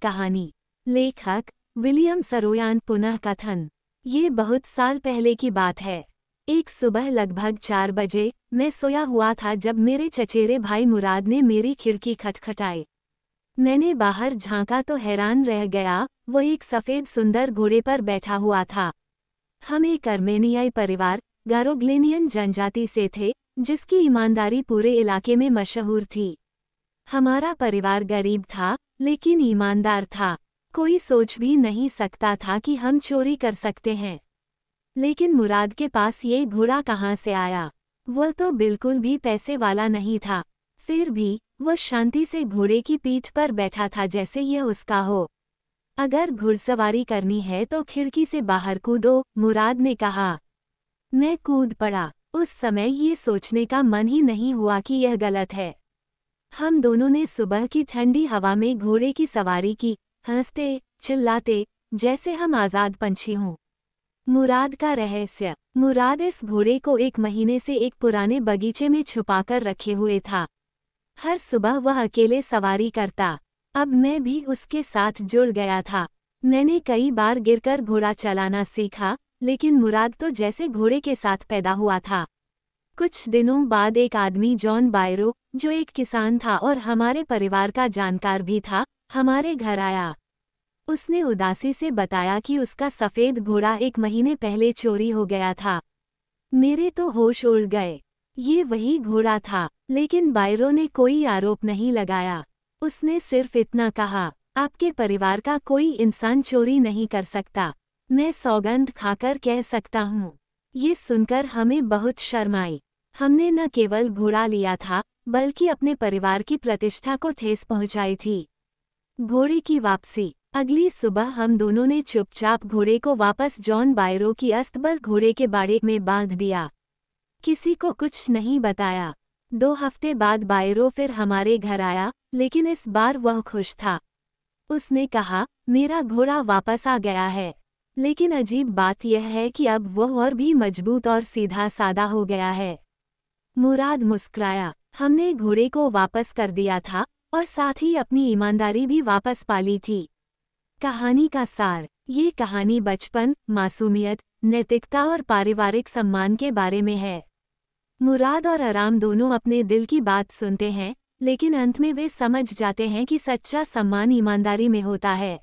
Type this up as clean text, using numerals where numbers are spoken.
कहानी। लेखक विलियम सरोयान। पुनः कथन। ये बहुत साल पहले की बात है। एक सुबह लगभग 4 बजे मैं सोया हुआ था जब मेरे चचेरे भाई मुराद ने मेरी खिड़की खटखटाई। मैंने बाहर झांका तो हैरान रह गया। वो एक सफ़ेद सुंदर घोड़े पर बैठा हुआ था। हम एक अर्मेनियाई परिवार, गारोग्लेनियन जनजाति से थे, जिसकी ईमानदारी पूरे इलाके में मशहूर थी। हमारा परिवार गरीब था, लेकिन ईमानदार था। कोई सोच भी नहीं सकता था कि हम चोरी कर सकते हैं। लेकिन मुराद के पास ये घोड़ा कहाँ से आया? वह तो बिल्कुल भी पैसे वाला नहीं था। फिर भी वह शांति से घोड़े की पीठ पर बैठा था जैसे यह उसका हो। अगर घुड़सवारी करनी है तो खिड़की से बाहर कूदो, मुराद ने कहा। मैं कूद पड़ा। उस समय ये सोचने का मन ही नहीं हुआ कि यह गलत है। हम दोनों ने सुबह की ठंडी हवा में घोड़े की सवारी की, हंसते चिल्लाते जैसे हम आज़ाद पंछी हों। मुराद का रहस्य। मुराद इस घोड़े को 1 महीने से एक पुराने बगीचे में छुपाकर रखे हुए था। हर सुबह वह अकेले सवारी करता। अब मैं भी उसके साथ जुड़ गया था। मैंने कई बार गिरकर घोड़ा चलाना सीखा, लेकिन मुराद तो जैसे घोड़े के साथ पैदा हुआ था। कुछ दिनों बाद एक आदमी जॉन बायरो, जो एक किसान था और हमारे परिवार का जानकार भी था, हमारे घर आया। उसने उदासी से बताया कि उसका सफ़ेद घोड़ा 1 महीने पहले चोरी हो गया था। मेरे तो होश उड़ गए। ये वही घोड़ा था, लेकिन बायरो ने कोई आरोप नहीं लगाया। उसने सिर्फ इतना कहा, आपके परिवार का कोई इंसान चोरी नहीं कर सकता। मैं सौगंध खाकर कह सकता हूँ। ये सुनकर हमें बहुत शर्म आई। हमने न केवल घोड़ा लिया था, बल्कि अपने परिवार की प्रतिष्ठा को ठेस पहुंचाई थी। घोड़े की वापसी। अगली सुबह हम दोनों ने चुपचाप घोड़े को वापस जॉन बायरो की अस्तबल घोड़े के बाड़े में बांध दिया। किसी को कुछ नहीं बताया। 2 हफ्ते बाद बायरो फिर हमारे घर आया, लेकिन इस बार वह खुश था। उसने कहा, मेरा घोड़ा वापस आ गया है। लेकिन अजीब बात यह है कि अब वह और भी मजबूत और सीधा सादा हो गया है। मुराद मुस्कुराया। हमने घोड़े को वापस कर दिया था और साथ ही अपनी ईमानदारी भी वापस पा ली थी। कहानी का सार। ये कहानी बचपन, मासूमियत, नैतिकता और पारिवारिक सम्मान के बारे में है। मुराद और आराम दोनों अपने दिल की बात सुनते हैं, लेकिन अंत में वे समझ जाते हैं कि सच्चा सम्मान ईमानदारी में होता है।